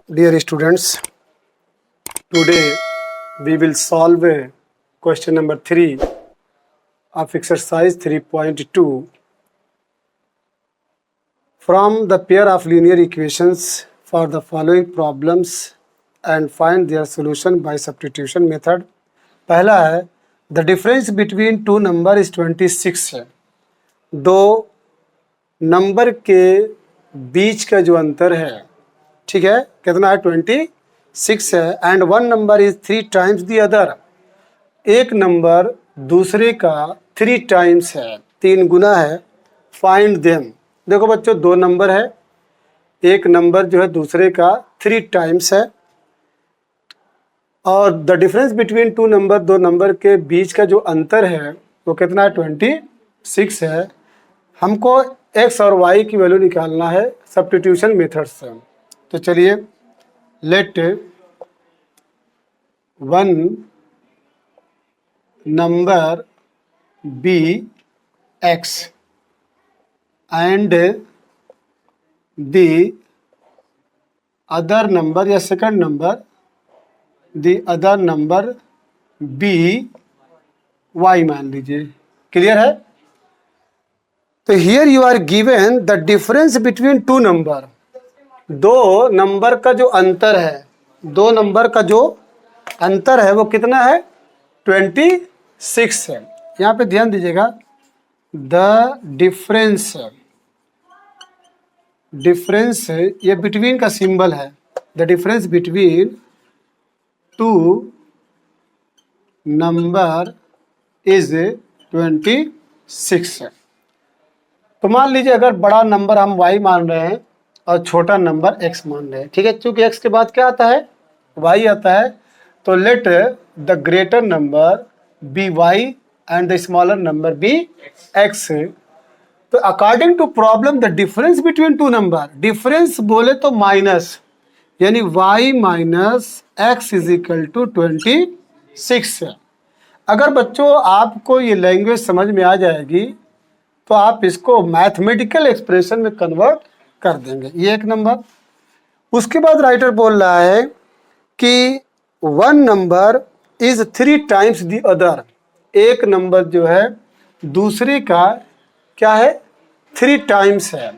Dear students, today we will solve question number 3 of exercise 3.2 from the pair of linear equations for the following problems and find their solution by substitution method. पहला है the difference between two number is 26 है. दो number के बीच का जो अंतर है, ठीक है, कितना है 26 है. And one number is 3 times the other. एक नंबर दूसरे का 3 टाइम्स है, 3 गुना है. Find them. देखो बच्चों, दो नंबर है, एक नंबर जो है दूसरे का 3 टाइम्स है और the difference between two number, दो नंबर के बीच का जो अंतर है वो कितना है 26 है. हमको x और y की वैल्यू निकालना है सब्स्टिट्यूशन मेथड से. तो चलिए, let one number be x and the other number या second number the other number be y मान लीजिए. क्लियर है? तो here you are given the difference between two number. दो नंबर का जो अंतर है, दो नंबर का जो अंतर है वो कितना है 26 है. यहाँ पे ध्यान दीजिएगा, द डिफरेंस ये बिटवीन का सिंबल है. The difference between two number is 26 है. तो मान लीजिए अगर बड़ा नंबर हम y मान रहे हैं और छोटा नंबर x मान रहे हैं, ठीक है, क्योंकि x के बाद क्या आता है, y आता है. तो let the greater number be y and the smaller number be x. तो according to problem the difference between two number, difference बोले तो माइनस, यानी y minus x is equal to 26 है. अगर बच्चों आपको ये लैंग्वेज समझ में आ जाएगी तो आप इसको मैथमेटिकल एक्सप्रेशन में कन्वर्ट कर देंगे. ये एक नंबर. उसके बाद राइटर बोल रहा है कि one number is 3 times the other. एक नंबर जो है दूसरे का क्या है 3 टाइम्स है.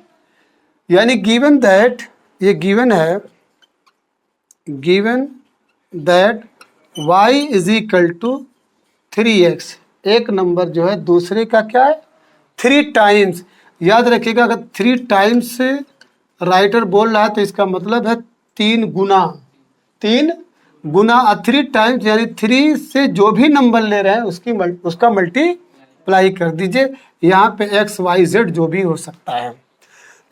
यानी गिवन दैट, ये गिवन है, given that y is equal to 3x. एक नंबर जो है दूसरे का क्या है 3 टाइम्स. याद रखिएगा, अगर 3 टाइम्स से राइटर बोल रहा है तो इसका मतलब है 3 गुना. 3 गुना 3 टाइम्स यानी 3 से जो भी नंबर ले रहे हैं उसका मल्टीप्लाई कर दीजिए. यहाँ पे x y z जो भी हो सकता है.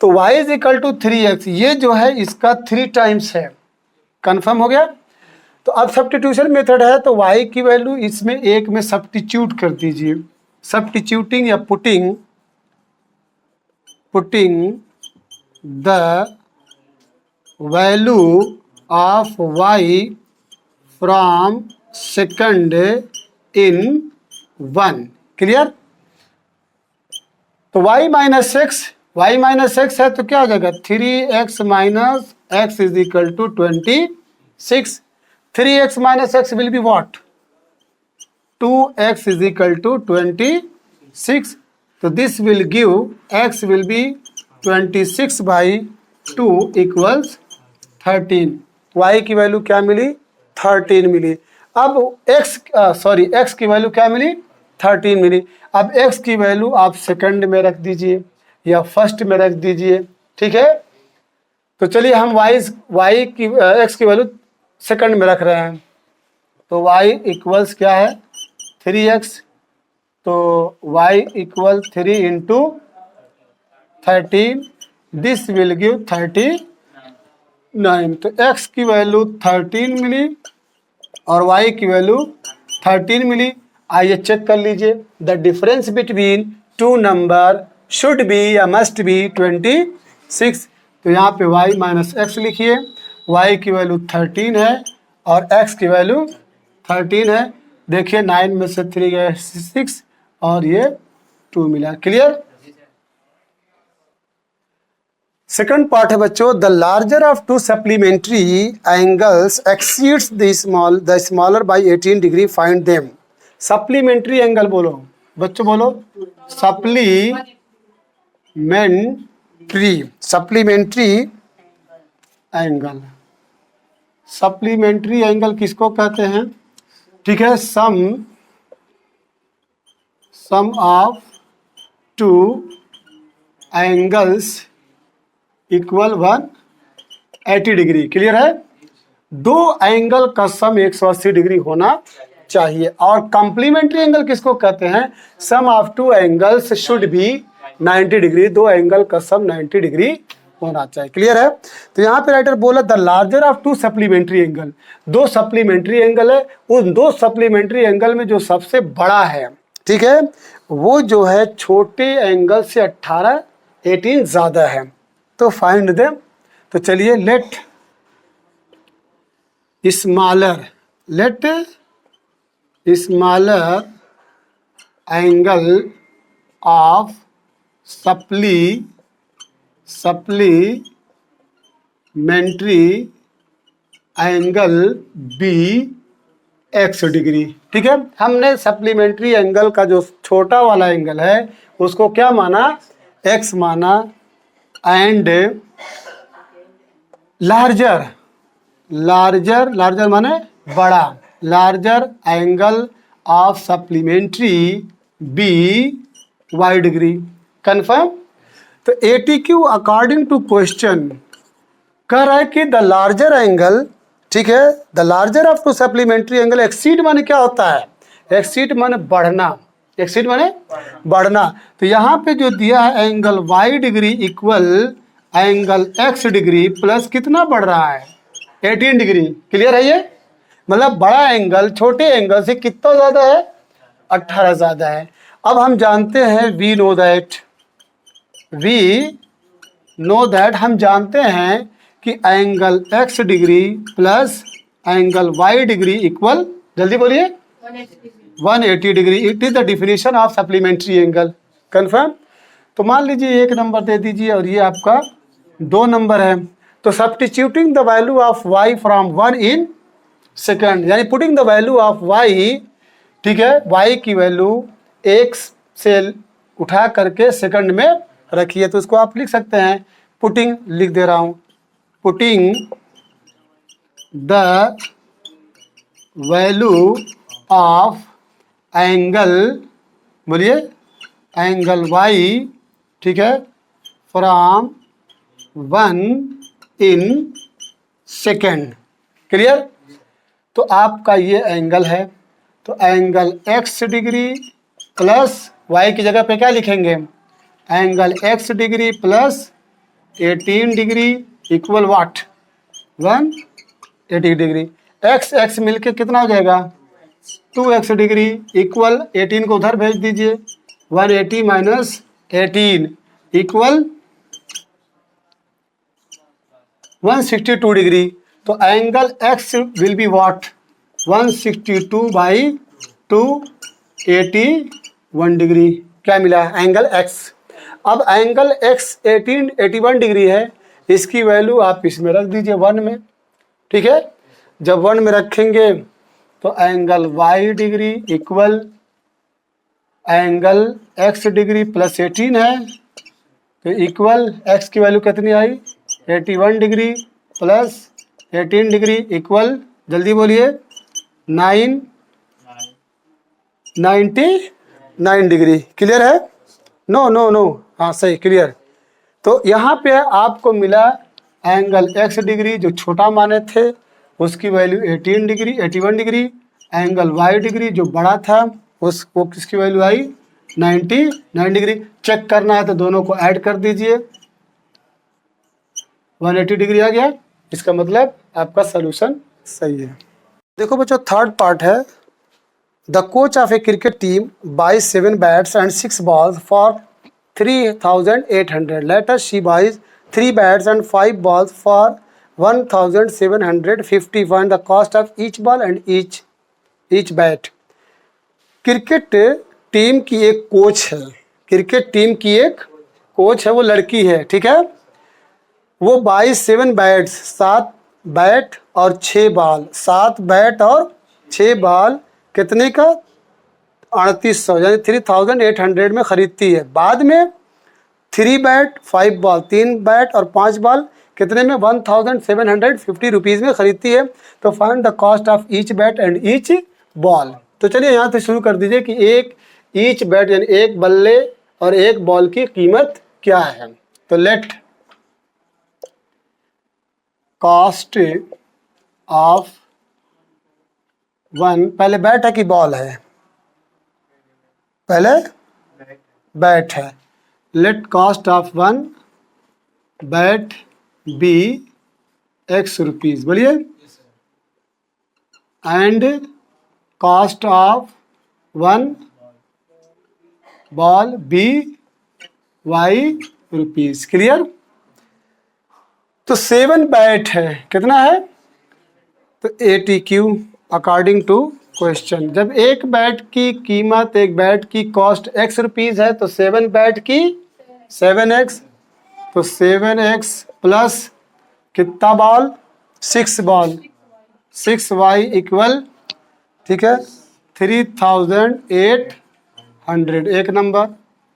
तो y is equal to 3x, ये जो है इसका 3 टाइम्स है. कंफर्म हो गया? तो अब सब्स्टिट्यूशन मेथड है, तो y की वैल्यू इसमें एक में सब्स्टिट्यूट कर दीजिए. सब्स्टिट्यूटिंग या putting the value of y from second in 1. Clear? तो y माइनस एक्स है तो क्या हो जाएगा 3x minus x is equal to 26. 3x minus x will be what 2x is equal to 26. So this will give x will be 26 by 2 equals 13. y की value क्या मिली 13 मिली. अब x की value क्या मिली 13 मिली. अब x की वैल्यू आप second में रख दीजिए या फर्स्ट में रख दीजिए. ठीक है, तो चलिए हम x की वैल्यू सेकंड में रख रहे हैं. तो y इक्वल्स क्या है 3x. तो y equal 3 into 13, this will give 39. तो x की वैल्यू 13 मिली और y की वैल्यू 13 मिली. आइए चेक कर लीजिए, the difference between two number should be या मस्ट बी 26. तो यहाँ पे y माइनस एक्स लिखिए. y की वैल्यू 13 है और x की वैल्यू 13 है. देखिए 9 में से 3 गए 6 और ये 2 मिला. क्लियर? सेकंड पार्ट है बच्चों, the larger of two supplementary angles exceeds the smaller by 18 degree, find them. Supplementary angle बोलो बच्चों, बोलो सप्लीमेंट्री एंगल। सप्लीमेंट्री एंगल किसको कहते हैं? ठीक है, sum of two angles equal 180 degree. Clear है? दो एंगल का सम 180 डिग्री होना चाहिए। और कॉम्प्लीमेंट्री एंगल किसको कहते हैं? Sum of two angles should be 90 degree. दो एंगल का सम 90 डिग्री होना चाहिए। क्लियर है? तो यहाँ पे राइटर बोला the larger of two supplementary angle, दो सप्लीमेंट्री एंगल है, उन दो सप्लीमेंट्री एंगल में जो सबसे बड़ा है, ठीक है, वो जो है छोटे एंगल से 18 ज्यादा है। तो फाइंड देम। तो चलिए, let smaller angle of supplementary angle be x degree. ठीक है, हमने सप्लीमेंट्री एंगल का जो छोटा वाला एंगल है उसको क्या माना? x माना। एंड लार्जर माने बड़ा, larger angle of supplementary be y degree. Confirm? तो ATQ अकॉर्डिंग टू क्वेश्चन कह रहा है कि द लार्जर एंगल, ठीक है, the larger of two supplementary angle, exceed माने क्या होता है? एक्सीड माने बढ़ना, एक्सीड माने बढ़ना। तो यहाँ पे जो दिया है angle y degree equal angle x degree plus कितना बढ़ रहा है? 18 डिग्री। क्लियर है? ये मतलब बड़ा एंगल छोटे एंगल से कितना ज्यादा है? 18 ज्यादा है। अब हम जानते हैं वी नो दैट हम जानते हैं कि angle x degree plus angle y degree equal, जल्दी बोलिए, 180 degree. It is the definition of supplementary angle. Confirm? तो मान लीजिए 1 नंबर दे दीजिए और ये आपका 2 नंबर है। तो substituting the value of y from 1 in second, यानी putting the value of y, ठीक है, y की वैल्यू 1 से उठा करके सेकंड में रखिए। तो इसको आप लिख सकते हैं, पुटिंग, लिख दे रहा हूं, putting the value of angle, बोलिए, एंगल y, ठीक है, फ्रॉम 1 इन सेकेंड। क्लियर? तो आपका ये एंगल है, तो angle x degree plus y की जगह पे क्या लिखेंगे? Angle x degree plus 18 degree equal what? 180 degree. x मिलके कितना हो जाएगा? 2x डिग्री इक्वल 18 को उधर भेज दीजिए, 180 माइनस 18 इक्वल 162 डिग्री। तो angle x will be what? 162 by 281 degree. क्या मिला? Angle x। अब एंगल x 81 डिग्री है, इसकी वैल्यू आप इसमें रख दीजिए 1 में। ठीक है, जब 1 में रखेंगे तो angle y degree equal angle x degree plus 18 है, तो इक्वल x की वैल्यू कितनी आई? 81 डिग्री प्लस 18 डिग्री इक्वल, जल्दी बोलिए, 99 डिग्री। क्लियर है? नो, हाँ सही, क्लियर। तो यहाँ पे आपको मिला एंगल x डिग्री जो छोटा माने थे उसकी value 81 degree, angle y degree जो बड़ा था वो किसकी वैल्यू आई? 99 डिग्री। चेक करना है तो दोनों को ऐड कर दीजिए, 180 डिग्री आ गया। इसका मतलब आपका सोल्यूशन सही है। देखो बच्चों, थर्ड पार्ट है, the coach of a cricket team buys 7 bats and 6 balls for 3800। Let us she buys 3 bats and 5 balls for 1750। Find the cost of each ball and each bat. Cricket team की एक coach है, cricket team की एक coach है, वो लड़की है, ठीक है। वो बाई 7 बैट्स, 7 बैट और 6 बॉल, 7 बैट और 6 बॉल कितने का? 3800 यानी 3800 में ख़रीदती है। बाद में 3 बैट 5 बॉल, 3 बैट और 5 बॉल कितने में? 1750 रुपीज़ में ख़रीदती है। तो find the cost of each bat and each ball. तो चलिए यहाँ से शुरू कर दीजिए कि एक ईच बैट यानी एक बल्ले और एक बॉल की कीमत क्या है। तो लेट कॉस्ट ऑफ वन, पहले बैट है कि बॉल है? पहले बैट है। Let cost of one bat be x rupees, बोलिए, and cost of one ball be y rupees. Clear? तो 7 बैट है, कितना है? तो ATQ अकॉर्डिंग टू क्वेश्चन। जब एक बैट की कीमत, एक बैट की कॉस्ट x रुपीज़ है तो 7 बैट की 7x, तो 7x प्लस कितना बॉल? 6 बॉल, 6y इक्वल, ठीक है, 3800, एक नंबर।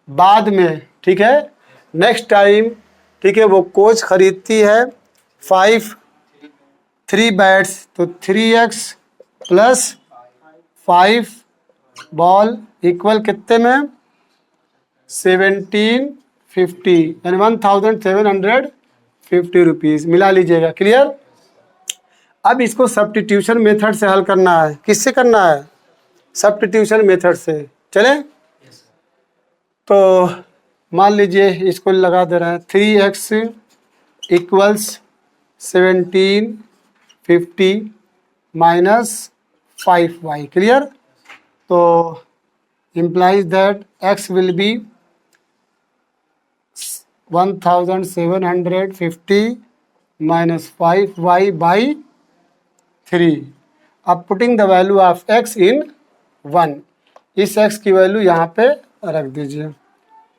बाद में, ठीक है, नेक्स्ट टाइम, ठीक है, वो कोच ख़रीदती है 3 बैट्स, तो 3x प्लस 5 बॉल इक्वल कितने में? 1750 यानी 1750 रुपीज़। मिला लीजिएगा। क्लियर? अब इसको सब्स्टिट्यूशन मेथड से हल करना है। किससे करना है? सब्स्टिट्यूशन मेथड से। चले? तो मान लीजिए इसको लगा दे रहे हैं 3x equals 1750 minus 5y। Clear? तो implies that x will be 1750 minus 5y by 3. अब putting the value of x इन 1, इस x की वैल्यू यहाँ पे रख दीजिए।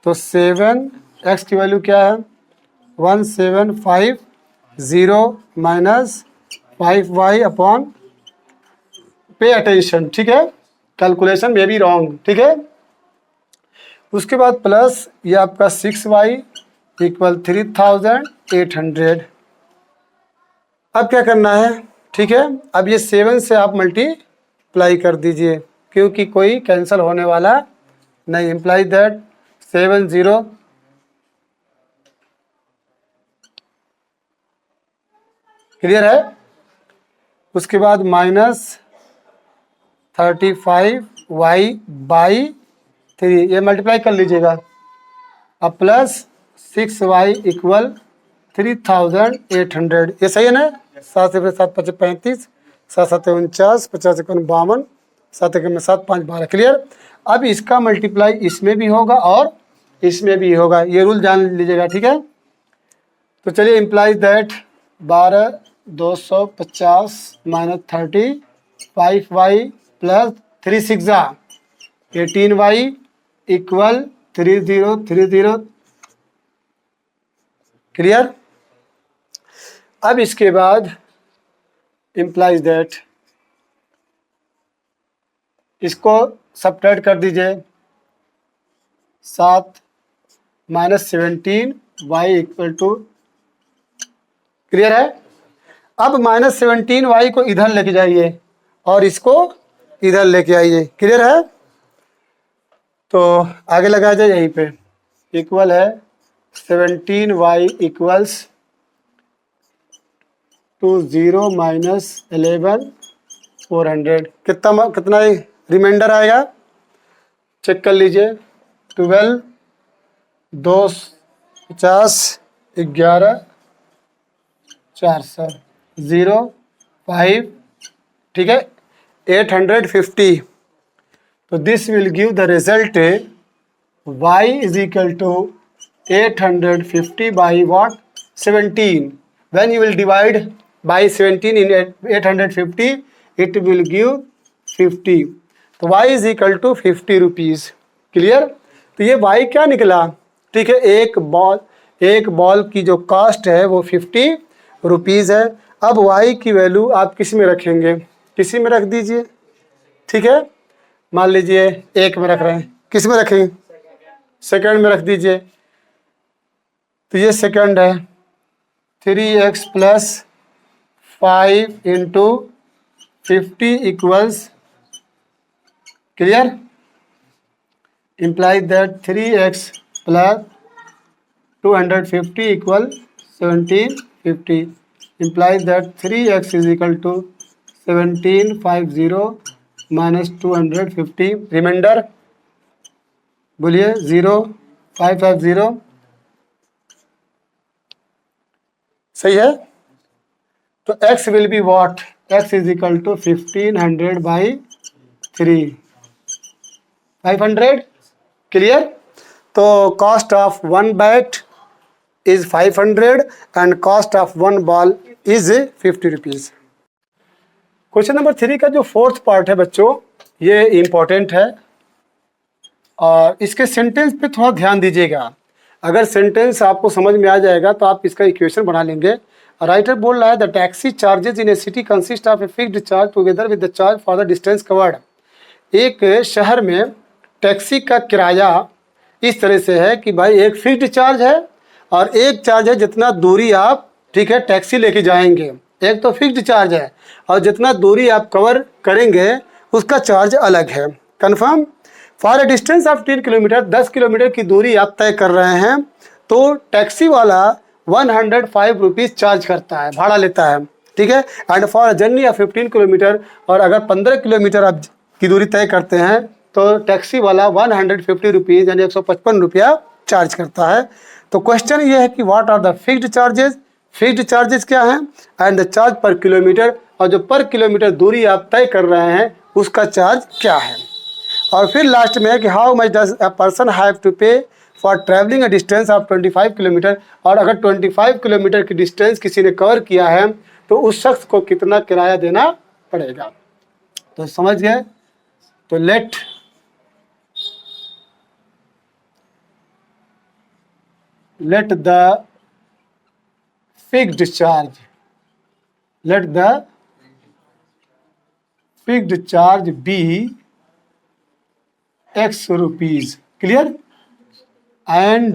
तो 7x की वैल्यू क्या है? 1750 minus 5y upon, pay attention, ठीक है, कैलकुलेशन में भी रॉन्ग, ठीक है। उसके बाद प्लस ये आपका 6y इक्वल 3800। अब क्या करना है? ठीक है, अब ये 7 से आप मल्टीप्लाई कर दीजिए क्योंकि कोई कैंसिल होने वाला नहीं। इम्प्लाई दैट 70, क्लियर है? उसके बाद माइनस 35y बाई 3, ये मल्टीप्लाई कर लीजिएगा। अब प्लस 6y इक्वल 3800, ये सही है ना? 7 से 7 5 35, 7 7 49, 50 52, 7 1 में 7 5 12। क्लियर? अब इसका मल्टीप्लाई इसमें भी होगा और इसमें भी होगा, ये रूल जान लीजिएगा, ठीक है। तो चलिए implies that 12 250 minus 30 5y plus 3 6 18y equal 3030। Clear? अब इसके बाद इम्प्लाइज दैट, इसको सब्ट्रैक्ट कर दीजिए। 7 minus 17y equal to, clear है? अब माइनस 17y को इधर लेके जाइए और इसको इधर लेके आइए। क्लियर है? तो आगे लगा जाए यहीं पे, इक्वल है 17y इक्वल्स टू 0 माइनस 11 400। कितना रिमाइंडर आएगा? चेक कर लीजिए। 12 250 11 400 0 5, ठीक है, 850। तो this will give the result y is equal to 850 by what? 17। When you will divide by 17 in 850 it will give 50। तो y is equal to 50 rupees. Clear? तो ये y क्या निकला? ठीक है, एक बॉल, एक बॉल की जो कॉस्ट है वो 50 रुपीज़ है। अब y की वैल्यू आप किस में रखेंगे, किसी में रख दीजिए, ठीक है। मान लीजिए 1 में रख रहे हैं, किस में रखेंगे, सेकंड में रख दीजिए। तो ये सेकंड है 3x plus 5 into 50 equals, clear, implies that 3x plus 250 equal 1750, implies that 3x is equal to 1750 minus 250, reminder बोलिए 0550, सही है। तो x will be what, x is equal to 1500 by 3, 500, clear. तो cost of 1 bat is 500 and cost of 1 ball is 50 rupees. Question number 3 का जो fourth part है बच्चों, ये इम्पोर्टेंट है और इसके सेंटेंस पे थोड़ा ध्यान दीजिएगा। अगर सेंटेंस आपको समझ में आ जाएगा तो आप इसका इक्वेशन बना लेंगे। राइटर बोल रहा है the taxi charges in A city consist of a fixed charge together with the charge for the distance covered. एक शहर में टैक्सी का किराया इस तरह से है कि भाई एक फिक्स्ड चार्ज है और एक चार्ज है जितना दूरी आप, ठीक है, टैक्सी लेके जाएंगे। एक तो फिक्स्ड चार्ज है और जितना दूरी आप कवर करेंगे उसका चार्ज अलग है। Confirm. For a distance of 10 kilometre, 10 kilometre की दूरी आप तय कर रहे हैं तो टैक्सी वाला 105 रुपीज़ चार्ज करता है, भाड़ा लेता है, ठीक है। And for a journey of 15 kilometre, और अगर 15 किलोमीटर आप की दूरी तय करते हैं तो टैक्सी वाला 150 रुपीज़ यानी 155 रुपया चार्ज करता है। तो क्वेश्चन ये है कि what are the fixed charges, fixed charges क्या हैं and the charge per kilometre, और जो पर किलोमीटर दूरी आप तय कर रहे हैं उसका चार्ज क्या है। और फिर लास्ट में है कि how much does a person have to pay for travelling a distance of 25 kilometre, और अगर 25 किलोमीटर की डिस्टेंस किसी ने कवर किया है तो उस शख्स को कितना किराया देना पड़ेगा। तो समझ गए। तो late the fixed charge, let the fixed charge be x rupees, clear, and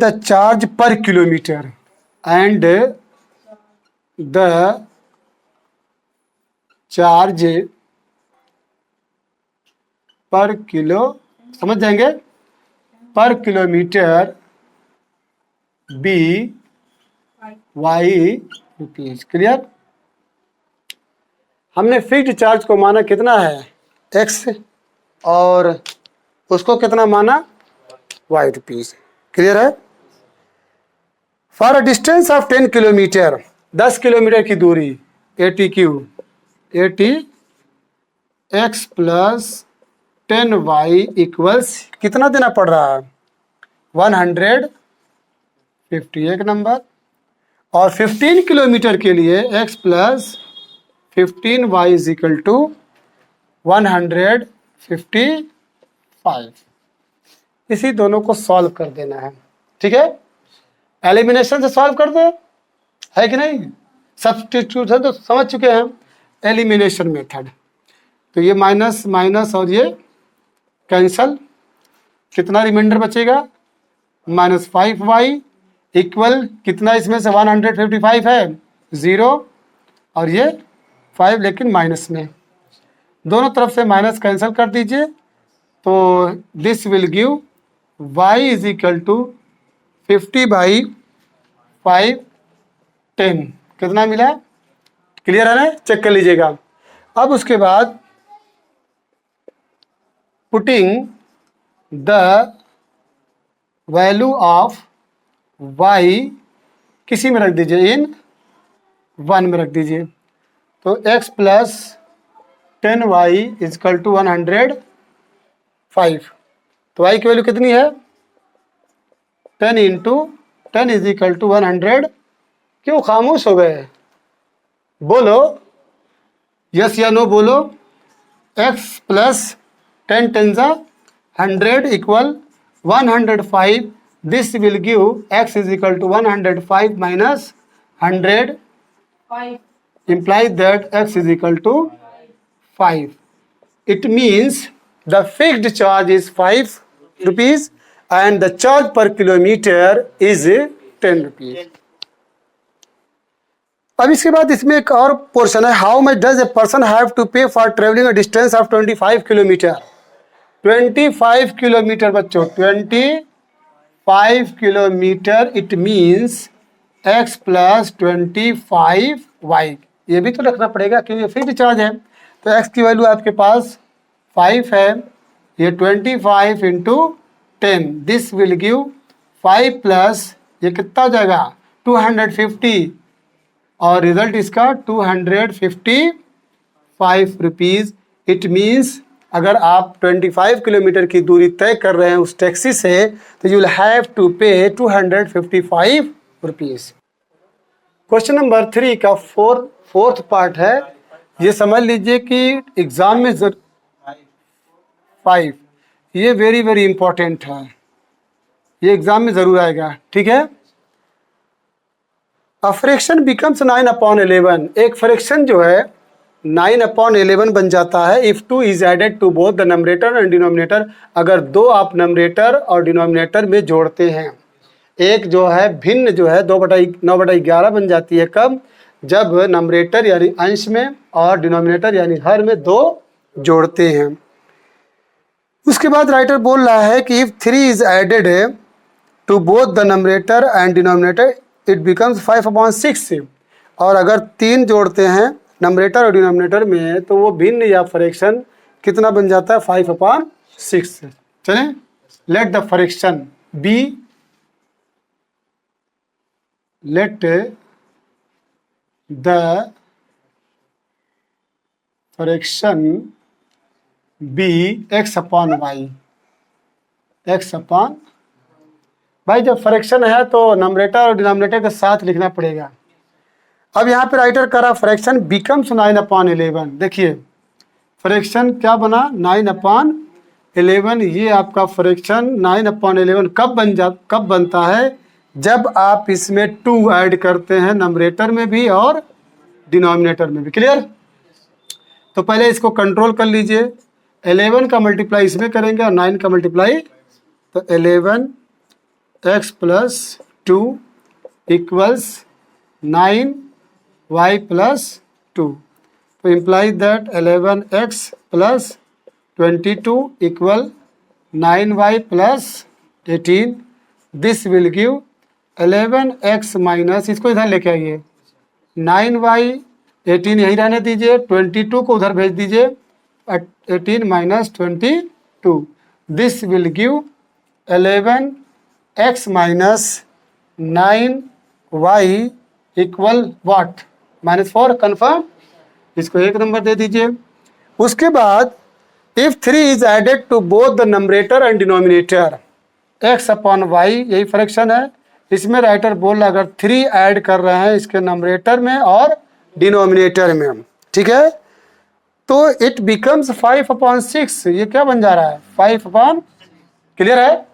the charge per kilometer, and the charge per kilo, समझ जाएंगे, per kilometre be y rupees, clear. हमने फिक्स्ड चार्ज को माना कितना है एक्स और उसको कितना माना वाई रुपीज़, क्लियर है। For a distance of 10 kilometre, 10 kilometre की दूरी, 80 एक्स प्लस 10y इक्वल्स कितना देना पड़ रहा है 150, एक नंबर। और 15 किलोमीटर के लिए x plus 15y is equal to 155। इसी दोनों को सॉल्व कर देना है, ठीक है। एलिमिनेशन से सॉल्व कर दो, है कि नहीं। सब्स्टिट्यूशन तो समझ चुके हैं, एलिमिनेशन मेथड। तो ये माइनस माइनस और ये कैंसल, कितना रिमाइंडर बचेगा -5y इक्वल कितना, इसमें से 155 है 0 और ये 5 लेकिन माइनस में, दोनों तरफ से माइनस कैंसिल कर दीजिए। तो this will give y is equal to 50/5 10, कितना मिला, क्लियर है ना, चेक कर लीजिएगा। अब उसके बाद putting the value of y किसी में रख दीजिए, इन 1 में रख दीजिए। तो x plus 10y is equal to 105। तो y की वैल्यू कितनी है 10 इंटू 10 इज इक्वल टू 100। क्यों खामोश हो गए, बोलो यस या नो बोलो। x plus 10 × 100 equal 105, this will give x is equal to 105 minus 100, 5. implies that x is equal to 5. It means the fixed charge is 5 rupees and the charge per kilometer is 10 rupees. अब इसके बाद इसमें एक और portion है, how much does a person have to pay for travelling a distance of 25 kilometre. 25 kilometre बच्चों, 25 kilometre, it means x plus 25y. ये भी तो रखना पड़ेगा क्योंकि ये फिक्स्ड चार्ज है. तो x की वैल्यू आपके पास 5 है, ये 25 into 10, this will give 5 plus ये कितना हो जाएगा 250 और रिजल्ट इसका 255 रुपीज़. इट मीन्स अगर आप 25 किलोमीटर की दूरी तय कर रहे हैं उस टैक्सी से तो यू विल हैव टू पे 255 रुपीज़. क्वेश्चन नंबर 3 का फोर्थ पार्ट है. ये समझ लीजिए कि एग्जाम में 5 ये वेरी वेरी इंपॉर्टेंट है, ये एग्जाम में ज़रूर आएगा. ठीक है. A fraction becomes 9/11. एक फ्रैक्शन जो है 9/11 बन जाता है if 2 is added to both the numerator and denominator. अगर दो आप नंबरेटर और डिनोमिनेटर में जोड़ते हैं. एक जो है भिन्न जो है 9/11 बन जाती है. कब? जब नंबरेटर यानी अंश में और डिनोमिनेटर यानी हर में 2 जोड़ते हैं. उसके बाद राइटर बोल रहा है कि if 3 is added to both the numerator and denominator it becomes 5/6. और अगर 3 जोड़ते हैं नंबरेटर और डिनोमिनेटर में तो वो भिन्न या फ्रैक्शन कितना बन जाता है 5/6. चलें, let the fraction be, let the fraction be x/y. x/, भाई जब फ्रैक्शन है तो नंबरेटर और डिनोमिनेटर के साथ लिखना पड़ेगा. अब यहाँ पे राइटर करा फ्रैक्शन बिकम्स 9/11. देखिए फ्रैक्शन क्या बना 9/11. ये आपका फ्रैक्शन 9/11 कब बनता है? जब आप इसमें 2 ऐड करते हैं नंबरेटर में भी और डिनोमिनेटर में भी. क्लियर? तो पहले इसको कंट्रोल कर लीजिए. 11 का मल्टीप्लाई इसमें करेंगे और 9 का मल्टीप्लाई, तो 11x plus 2 equals 9y plus 2. तो implies that 11x plus 22 equal 9y plus 18. This will give 11x minus, इसको इधर लेके आइए, 9y 18 यहीं रहने दीजिए, 22 को उधर भेज दीजिए, 18 minus 22. This will give 11x minus 9y equal what -4. Confirm. इसको 1 नंबर दे दीजिए. उसके बाद if 3 is added to both the numerator and denominator x/y, यही फ्रैक्शन है. इसमें राइटर बोल रहा अगर 3 ऐड कर रहे हैं इसके नंबरेटर में और डिनोमिनेटर में, ठीक है, तो इट बिकम्स 5/6. ये क्या बन जा रहा है 5/, क्लियर है?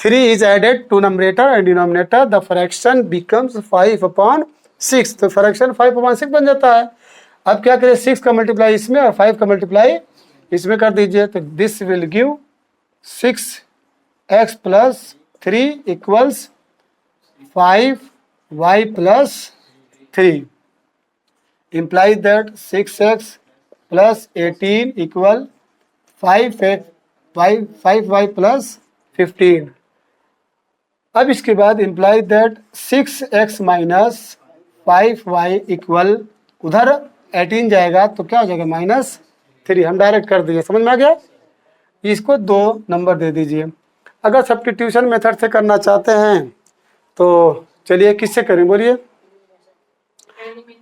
3 is added to numerator and denominator, the fraction becomes 5/6. तो फ्रैक्शन 5/6 बन जाता है. अब क्या करें, 6 का मल्टीप्लाई इसमें और 5 का मल्टीप्लाई इसमें कर दीजिए. तो this will give 6x plus 3 equals 5y plus 3. implies that 6x plus 18 equal 5y plus 15. अब इसके बाद implies that 6x minus 5y equal, उधर 18 जाएगा तो क्या हो जाएगा -3. हम डायरेक्ट कर दीजिए, समझ में आ गया? इसको 2 नंबर दे दीजिए. अगर सब्स्टिट्यूशन मेथड से करना चाहते हैं तो चलिए किससे करें बोलिए?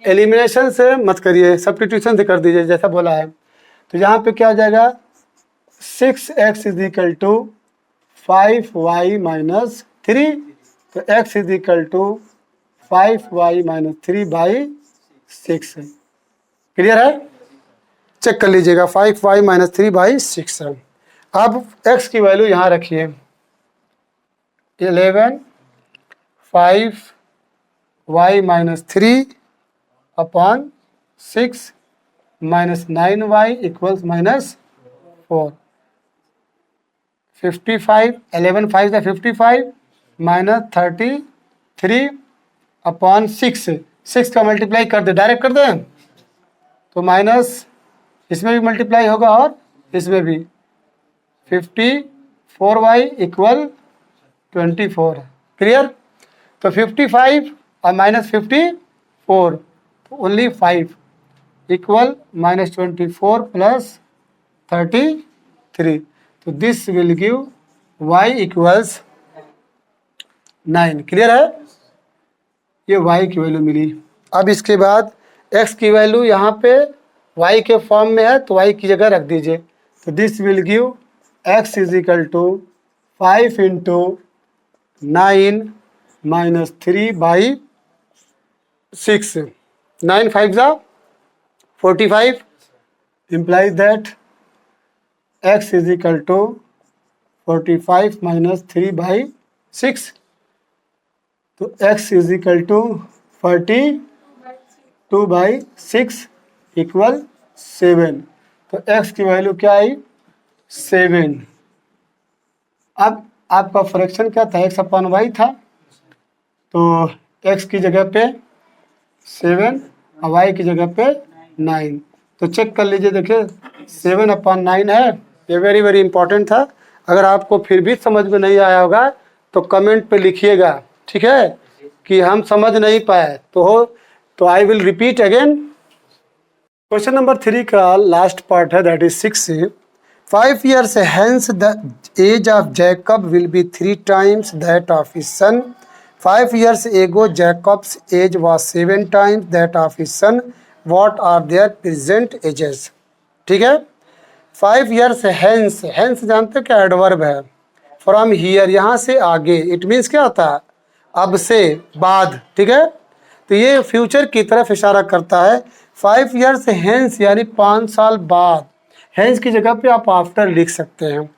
एलिमिनेशन से मत करिए, सब्स्टिट्यूशन से कर दीजिए जैसा बोला है. तो यहाँ पे क्या हो जाएगा 6x is equal to 5y minus 3. तो x is equal to 5y minus 3/6 है. क्लियर है? चेक कर लीजिएगा 5y माइनस 3/6 है. अब x की वैल्यू यहाँ रखिए. 11 5 y minus 3 upon 6 minus 9y equals minus 4। 55 11 5 से 55 माइनस 33 अपॉन 6 का मल्टीप्लाई कर दे, डायरेक्ट कर दें तो माइनस इसमें भी मल्टीप्लाई होगा और इसमें भी 54y इक्वल 24 है। क्लियर? तो 55 और minus 54 only 5 equal minus 24 plus 33। तो this will give y equals 9। Clear है? ये y की वैल्यू मिली। अब इसके बाद x की वैल्यू यहाँ पे y के फॉर्म में है तो y की जगह रख दीजिए। तो this will give x is equal to 5 into 9 minus 3 by 6। 9 5 जा 45 implies that x is equal to 45 minus 3 by 6। तो x is equal to 42 by 6 equal 7। तो x की वैल्यू क्या आई? 7। अब आपका फ्रैक्शन क्या था? x अपॉन वाई था, तो x की जगह पे 7 और y की जगह पे 9। तो चेक कर लीजिए, देखिए 7 अपॉन 9 है। ये वेरी वेरी इंपॉर्टेंट था। अगर आपको फिर भी समझ में नहीं आया होगा तो कमेंट पे लिखिएगा, ठीक है, कि हम समझ नहीं पाए तो I will repeat again. Question number 3 का लास्ट पार्ट है, that is 6। 5 years hence the age of Jacob will be 3 times that of his son. 5 years ago Jacob's age was 7 times that of his son. What are their present ages? ठीक है। 5 years hence, hence जानते हो क्या adverb है? From here, यहाँ से आगे। It means क्या होता है? अब से, बाद। ठीक है, तो ये फ्यूचर की तरफ इशारा करता है। 5 years hence यानी 5 साल बाद। हेंस की जगह पे आप आफ्टर लिख सकते हैं।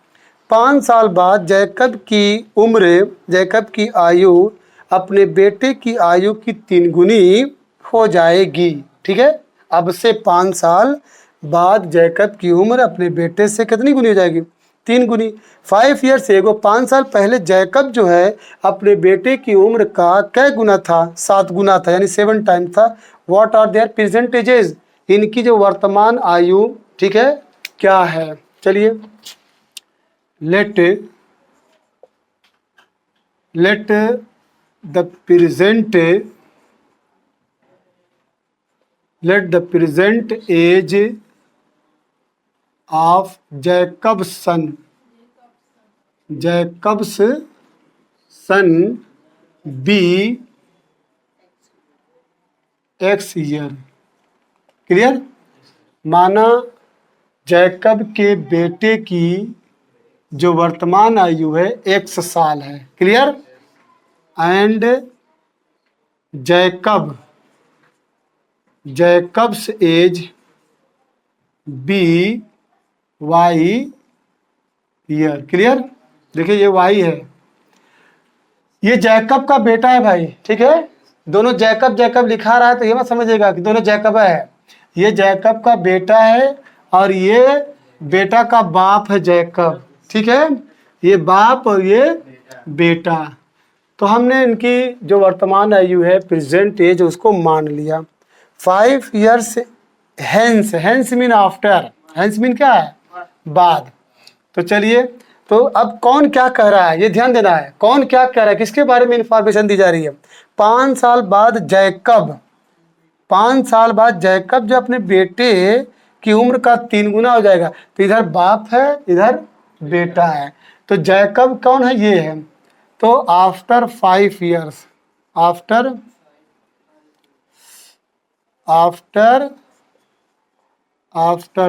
5 साल बाद जैकब की उम्र, जैकब की आयु अपने बेटे की आयु की 3 गुनी हो जाएगी। ठीक है, अब से 5 साल बाद जैकब की उम्र अपने बेटे से कितनी गुनी हो जाएगी? 3 गुनी। 5 years एगो, 5 साल पहले जैकब जो है अपने बेटे की उम्र का क्या गुना था? 7 गुना था, यानी 7 टाइम था। What are their present ages? इनकी जो वर्तमान आयु, ठीक है, क्या है? चलिए, let the present age of Jacob's son be x year. Clear? माना जैकब के बेटे की जो वर्तमान आयु है x साल है। Clear? And Jacob's age be y year. Clear? देखिए ये y है, ये जैकब का बेटा है भाई। ठीक है, दोनों जैकब लिखा रहा है तो ये मत समझिएगा कि दोनों जैकब है। ये जैकब का बेटा है और ये बेटा का बाप है जैकब। ठीक है, ये बाप और ये बेटा। तो हमने इनकी जो वर्तमान आयु है, प्रेजेंट एज, उसको मान लिया। 5 years hence, hence mean after, hence mean क्या है? बाद। तो चलिए, तो अब कौन क्या कह रहा है ये ध्यान देना है। कौन क्या कह रहा है, किसके बारे में इंफॉर्मेशन दी जा रही है? 5 साल बाद जैकब, 5 साल बाद जैकब जो अपने बेटे की उम्र का 3 गुना हो जाएगा। तो इधर बाप है, इधर बेटा है। तो जैकब कौन है? ये है। तो आफ्टर 5 years, आफ्टर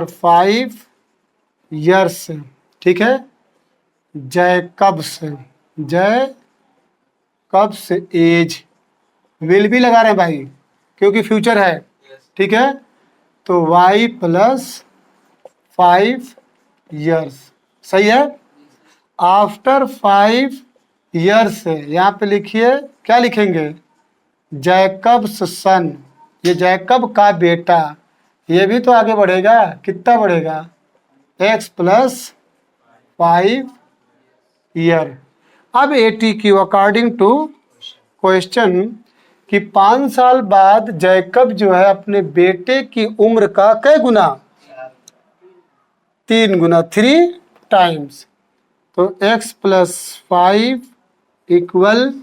5 years, ठीक है, जैकब्स एज, विल भी लगा रहे हैं भाई क्योंकि फ्यूचर है। ठीक है, तो y प्लस 5 years, सही है। आफ्टर 5 ईयर्स है, यहाँ पे लिखिए क्या लिखेंगे, जैकब्स सन, ये जैकब का बेटा, ये भी तो आगे बढ़ेगा, कितना बढ़ेगा, x प्लस 5 ईयर। अब ATQ अकॉर्डिंग टू क्वेश्चन कि 5 साल बाद जैकब जो है अपने बेटे की उम्र का कै गुना, 3 गुना, 3 टाइम्स। तो x प्लस 5 इक्वल,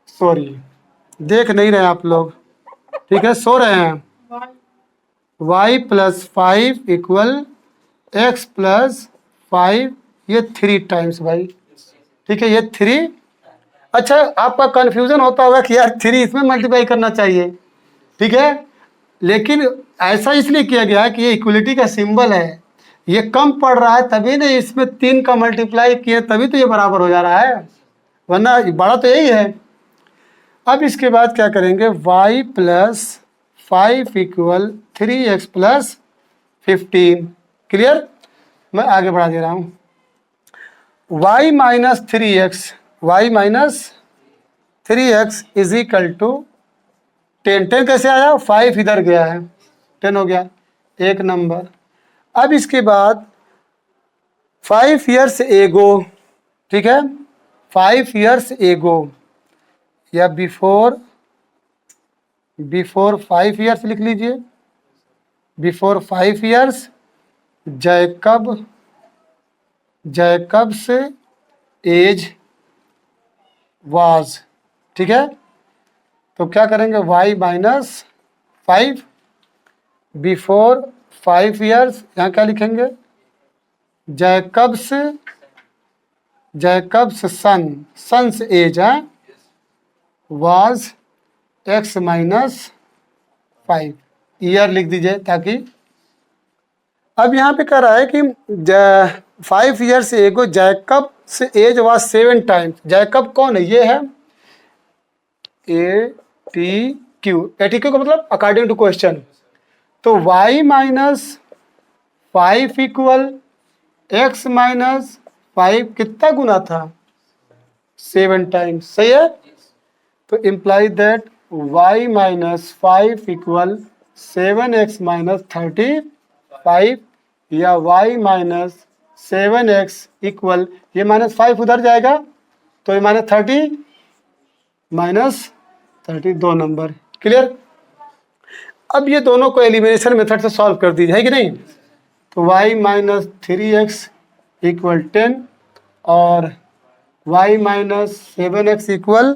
सॉरी देख नहीं रहे आप लोग, ठीक है, सो रहे हैं, y plus 5 equal x plus 5, ये 3 टाइम्स भाई, ठीक है, ये 3। अच्छा आपका कंफ्यूजन होता होगा कि यार 3 इसमें मल्टीप्लाई करना चाहिए, ठीक है, लेकिन ऐसा इसलिए किया गया है कि ये इक्वलिटी का सिंबल है, ये कम पड़ रहा है तभी ना इसमें 3 का मल्टीप्लाई किए, तभी तो ये बराबर हो जा रहा है, वरना बड़ा तो यही है। अब इसके बाद क्या करेंगे, y plus 5 equal 3x plus 15, clear. मैं आगे बढ़ा दे रहा हूँ, y minus 3x, y minus 3x is equal to 10, 10 कैसे आया, 5 इधर गया है, 10 हो गया, एक नंबर। अब इसके बाद 5 ईयर्स एगो, ठीक है, 5 ईयर्स एगो या बिफोर 5 ईयर्स लिख लीजिए, before 5 years Jacob's age was, ठीक है, तो क्या करेंगे, y माइनस 5 बिफोर 5 ईयर्स, यहाँ क्या लिखेंगे, जैकब्स सन्स एज है वाज x माइनस 5, ईयर लिख दीजिए ताकि। अब यहाँ पे कह रहा है कि 5 years ago Jacob's age was 7 times, Jacob कौन है, ये है ATQ का मतलब अकॉर्डिंग टू क्वेश्चन, तो y minus 5 equal x minus 5 कितना गुना था, 7 टाइम्स, सही है। तो imply that y minus 5 equal 7x minus 35 या y माइनस 7x इक्वल, ये माइनस 5 उधर जाएगा तो ये माइनस 30 माइनस 30, 2 नंबर, क्लियर। अब ये दोनों को एलिमिनेशन मेथड से सॉल्व कर दीजिए, है कि नहीं। तो y माइनस 3x इक्वल 10 और y minus 7x equal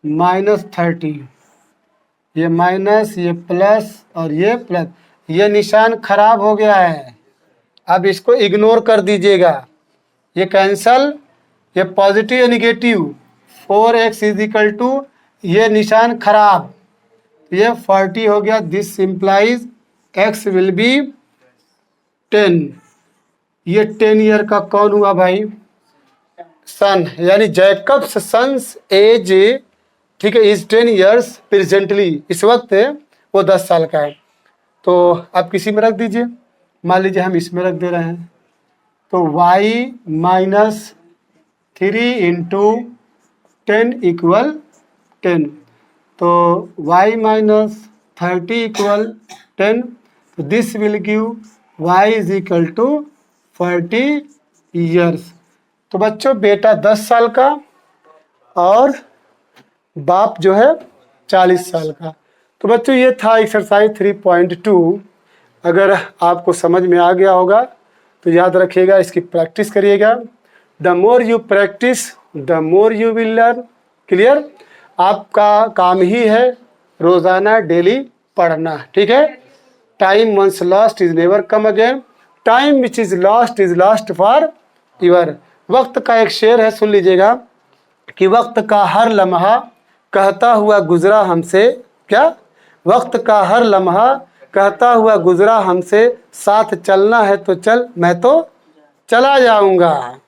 minus 30, ये माइनस, ये प्लस और ये प्लस, ये निशान खराब हो गया है, अब इसको इग्नोर कर दीजिएगा, ये कैंसल, ये पॉजिटिव या negative, 4x is equal to, ये निशान खराब, ये 40 हो गया, this implies x will be 10, ये 10 ईयर का कौन हुआ भाई, सन, यानी जैकब्स सन्स एज, ठीक है, इज 10 ईयर्स प्रेजेंटली, इस वक्त वो 10 साल का है। तो आप किसी में रख दीजिए, मान लीजिए हम इसमें रख दे रहे हैं, तो y माइनस 3 इंटू 10 इक्वल 10, तो y माइनस 30 इक्वल 10, तो this will give y is equal to 40 years. तो बच्चों बेटा 10 साल का और बाप जो है 40 साल का। तो बच्चों ये था एक्सरसाइज 3.2। अगर आपको समझ में आ गया होगा तो याद रखिएगा, इसकी प्रैक्टिस करिएगा। The more you practice the more you will learn, clear. आपका काम ही है रोज़ाना डेली पढ़ना, ठीक है। Time once lost is never come again, time which is lost forever. वक्त का एक शेर है, सुन लीजिएगा कि वक्त का हर लम्हा कहता हुआ गुजरा हमसे, क्या, वक्त का हर लम्हा कहता हुआ गुजरा हमसे, साथ चलना है तो चल, मैं तो चला जाऊंगा।